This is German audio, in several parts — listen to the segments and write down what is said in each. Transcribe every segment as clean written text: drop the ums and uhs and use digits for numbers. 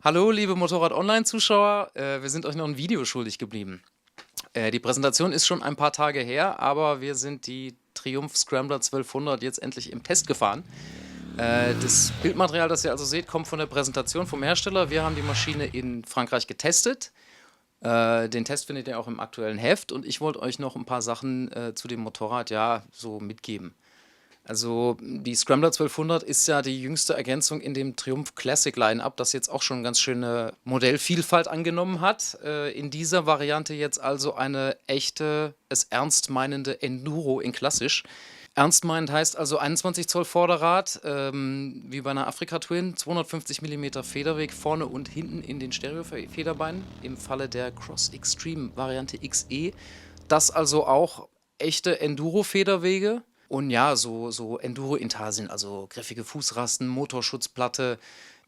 Hallo, liebe Motorrad-Online-Zuschauer. Wir sind euch noch ein Video schuldig geblieben. Die Präsentation ist schon ein paar Tage her, aber wir sind die Triumph Scrambler 1200 jetzt endlich im Test gefahren. Das Bildmaterial, das ihr also seht, kommt von der Präsentation vom Hersteller. Wir haben die Maschine in Frankreich getestet. Den Test findet ihr auch im aktuellen Heft und ich wollte euch noch ein paar Sachen zu dem Motorrad so mitgeben. Also die Scrambler 1200 ist ja die jüngste Ergänzung in dem Triumph Classic Line-Up, das jetzt auch schon ganz schöne Modellvielfalt angenommen hat. In dieser Variante jetzt also eine echte, es ernst meinende Enduro in klassisch. Ernst meinend heißt also 21 Zoll Vorderrad, wie bei einer Afrika Twin, 250 mm Federweg vorne und hinten in den Stereo-Federbeinen, im Falle der Cross Extreme Variante XE. Das also auch echte Enduro-Federwege. Und ja, so Enduro-Intarsien, also griffige Fußrasten, Motorschutzplatte,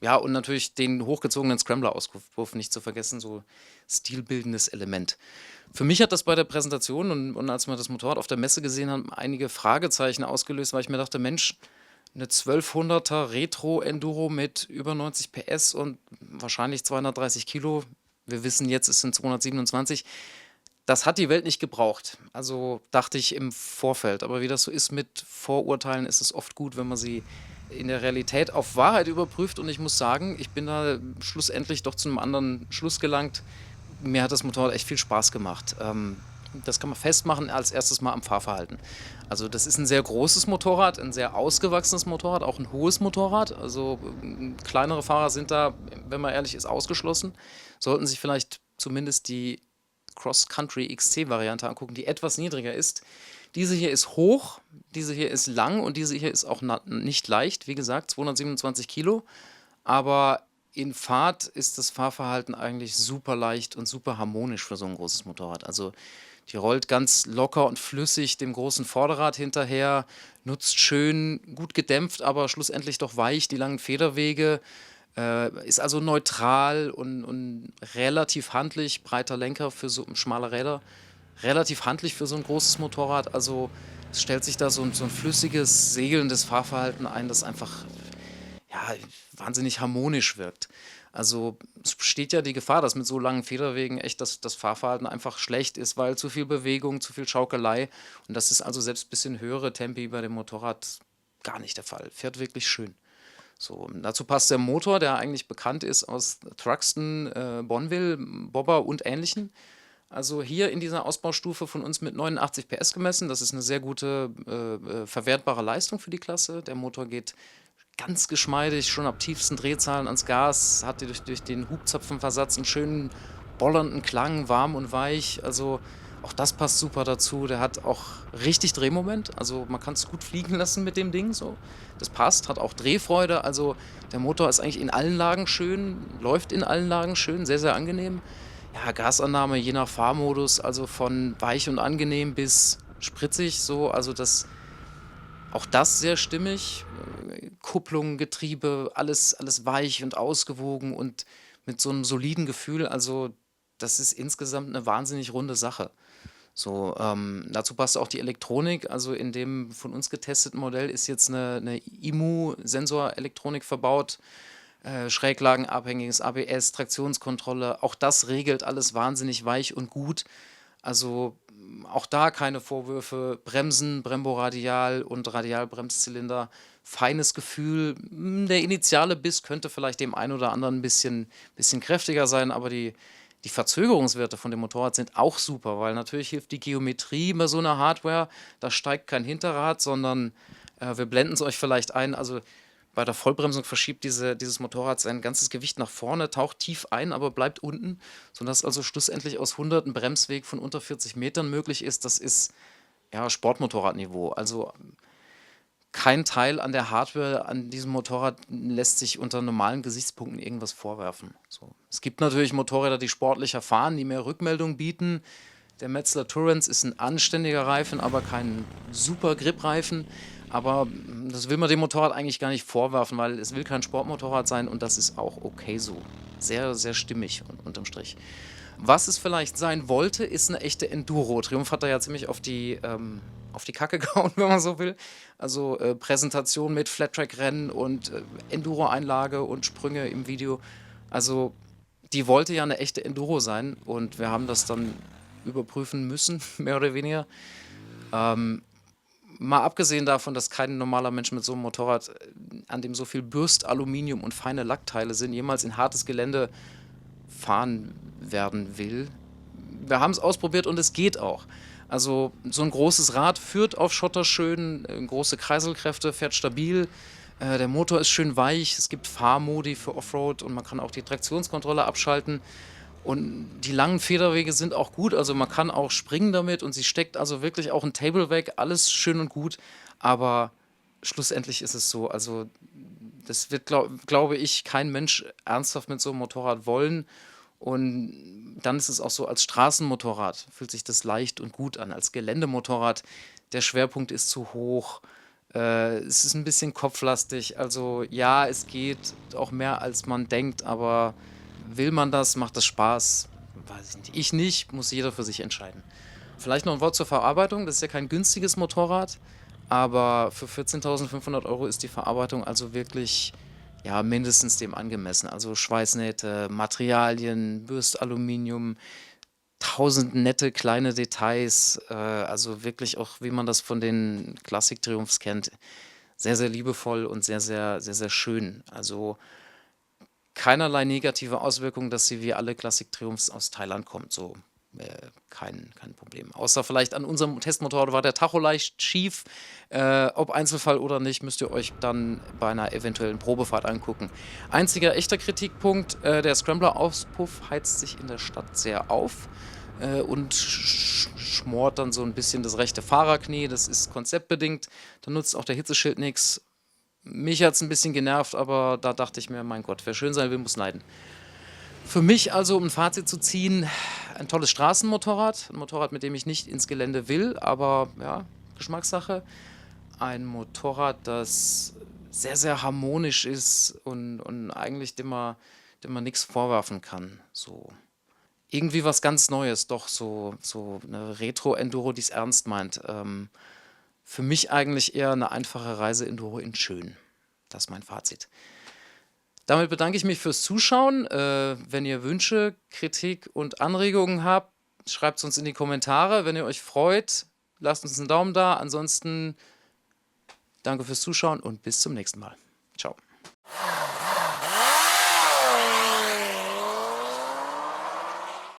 ja, und natürlich den hochgezogenen Scrambler-Auspuff nicht zu vergessen, so stilbildendes Element. Für mich hat das bei der Präsentation und als wir das Motorrad auf der Messe gesehen haben, einige Fragezeichen ausgelöst, weil ich mir dachte, Mensch, eine 1200er Retro-Enduro mit über 90 PS und wahrscheinlich 230 Kilo. Wir wissen jetzt, es sind 227. Das hat die Welt nicht gebraucht. Also dachte ich im Vorfeld. Aber wie das so ist mit Vorurteilen, ist es oft gut, wenn man sie in der Realität auf Wahrheit überprüft. Und ich muss sagen, ich bin da schlussendlich doch zu einem anderen Schluss gelangt. Mir hat das Motorrad echt viel Spaß gemacht. Das kann man festmachen als erstes mal am Fahrverhalten. Also das ist ein sehr großes Motorrad, ein sehr ausgewachsenes Motorrad, auch ein hohes Motorrad. Also kleinere Fahrer sind da, wenn man ehrlich ist, ausgeschlossen. Sollten sich vielleicht zumindest die Cross-Country XC-Variante angucken, die etwas niedriger ist. Diese hier ist hoch, diese hier ist lang und diese hier ist auch nicht leicht. Wie gesagt, 227 Kilo. Aber in Fahrt ist das Fahrverhalten eigentlich super leicht und super harmonisch für so ein großes Motorrad. Also die rollt ganz locker und flüssig dem großen Vorderrad hinterher, nutzt schön, gut gedämpft, aber schlussendlich doch weich die langen Federwege. Ist also neutral und relativ handlich, breiter Lenker für so schmale Räder, relativ handlich für so ein großes Motorrad. Also es stellt sich da so ein flüssiges, segelndes Fahrverhalten ein, das einfach ja, wahnsinnig harmonisch wirkt. Also es besteht ja die Gefahr, dass mit so langen Federwegen echt das Fahrverhalten einfach schlecht ist, weil zu viel Bewegung, zu viel Schaukelei. Und das ist also selbst ein bisschen höhere Tempi bei dem Motorrad gar nicht der Fall. Fährt wirklich schön. So, dazu passt der Motor, der eigentlich bekannt ist aus Truxton, Bonneville, Bobber und Ähnlichen. Also hier in dieser Ausbaustufe von uns mit 89 PS gemessen. Das ist eine sehr gute, verwertbare Leistung für die Klasse. Der Motor geht ganz geschmeidig, schon ab tiefsten Drehzahlen ans Gas, hat durch den Hubzapfenversatz einen schönen bollernden Klang, warm und weich. Also auch das passt super dazu. Der hat auch richtig Drehmoment. Also man kann es gut fliegen lassen mit dem Ding. So. Das passt, hat auch Drehfreude. Also der Motor ist eigentlich in allen Lagen schön, läuft in allen Lagen schön, sehr, sehr angenehm. Ja, Gasannahme je nach Fahrmodus, also von weich und angenehm bis spritzig, so. Also auch das sehr stimmig. Kupplung, Getriebe, alles weich und ausgewogen und mit so einem soliden Gefühl. Also das ist insgesamt eine wahnsinnig runde Sache. So, dazu passt auch die Elektronik. Also in dem von uns getesteten Modell ist jetzt eine IMU-Sensorelektronik verbaut, schräglagenabhängiges ABS, Traktionskontrolle. Auch das regelt alles wahnsinnig weich und gut. Also auch da keine Vorwürfe. Bremsen, Brembo Radial und Radialbremszylinder. Feines Gefühl. Der initiale Biss könnte vielleicht dem einen oder anderen ein bisschen kräftiger sein, aber die Verzögerungswerte von dem Motorrad sind auch super, weil natürlich hilft die Geometrie bei so einer Hardware. Da steigt kein Hinterrad, sondern wir blenden es euch vielleicht ein. Also bei der Vollbremsung verschiebt dieses Motorrad sein ganzes Gewicht nach vorne, taucht tief ein, aber bleibt unten, sodass also schlussendlich aus 100 ein Bremsweg von unter 40 Metern möglich ist. Das ist ja Sportmotorradniveau. Also kein Teil an der Hardware an diesem Motorrad lässt sich unter normalen Gesichtspunkten irgendwas vorwerfen. So. Es gibt natürlich Motorräder, die sportlicher fahren, die mehr Rückmeldung bieten. Der Metzler Tourance ist ein anständiger Reifen, aber kein super Grip-Reifen. Aber das will man dem Motorrad eigentlich gar nicht vorwerfen, weil es will kein Sportmotorrad sein und das ist auch okay so. Sehr, sehr stimmig unterm Strich. Was es vielleicht sein wollte, ist eine echte Enduro. Triumph hat da ja ziemlich auf die Kacke gehauen, wenn man so will. Also Präsentation mit Flat-Track-Rennen und Enduro-Einlage und Sprünge im Video. Also, die wollte ja eine echte Enduro sein und wir haben das dann überprüfen müssen, mehr oder weniger. Ähm, Mal abgesehen davon, dass kein normaler Mensch mit so einem Motorrad, an dem so viel Bürst-Aluminium und feine Lackteile sind, jemals in hartes Gelände fahren werden will. Wir haben es ausprobiert und es geht auch. Also so ein großes Rad führt auf Schotter schön, große Kreiselkräfte, fährt stabil. Der Motor ist schön weich, es gibt Fahrmodi für Offroad und man kann auch die Traktionskontrolle abschalten. Und die langen Federwege sind auch gut, also man kann auch springen damit und sie steckt also wirklich auch ein Table weg, alles schön und gut. Aber schlussendlich ist es so, also das wird, glaube ich, kein Mensch ernsthaft mit so einem Motorrad wollen. Und dann ist es auch so, als Straßenmotorrad fühlt sich das leicht und gut an. Als Geländemotorrad, der Schwerpunkt ist zu hoch. Es ist ein bisschen kopflastig. Also ja, es geht auch mehr, als man denkt, aber will man das, macht das Spaß? Weiß ich nicht. Ich nicht, muss jeder für sich entscheiden. Vielleicht noch ein Wort zur Verarbeitung. Das ist ja kein günstiges Motorrad, aber für 14.500 € ist die Verarbeitung also wirklich ja, mindestens dem angemessen. Also Schweißnähte, Materialien, Bürstaluminium, tausend nette kleine Details. Also wirklich auch, wie man das von den Klassik-Triumphs kennt, sehr, sehr liebevoll und sehr, sehr, sehr, sehr schön. Also keinerlei negative Auswirkungen, dass sie wie alle Klassik-Triumphs aus Thailand kommt. So kein Problem. Außer vielleicht an unserem Testmotorrad war der Tacho leicht schief. Ob Einzelfall oder nicht, müsst ihr euch dann bei einer eventuellen Probefahrt angucken. Einziger echter Kritikpunkt, der Scrambler-Auspuff heizt sich in der Stadt sehr auf und schmort dann so ein bisschen das rechte Fahrerknie. Das ist konzeptbedingt. Da nutzt auch der Hitzeschild nichts. Mich hat es ein bisschen genervt, aber da dachte ich mir, mein Gott, wer schön sein will, muss leiden. Für mich also, um ein Fazit zu ziehen, ein tolles Straßenmotorrad. Ein Motorrad, mit dem ich nicht ins Gelände will, aber ja, Geschmackssache. Ein Motorrad, das sehr, sehr harmonisch ist und eigentlich dem man nichts vorwerfen kann. So irgendwie was ganz Neues, doch so eine Retro-Enduro, die es ernst meint. Für mich eigentlich eher eine einfache Reise-Enduro in schön. Das ist mein Fazit. Damit bedanke ich mich fürs Zuschauen. Wenn ihr Wünsche, Kritik und Anregungen habt, schreibt es uns in die Kommentare. Wenn ihr euch freut, lasst uns einen Daumen da. Ansonsten danke fürs Zuschauen und bis zum nächsten Mal. Ciao.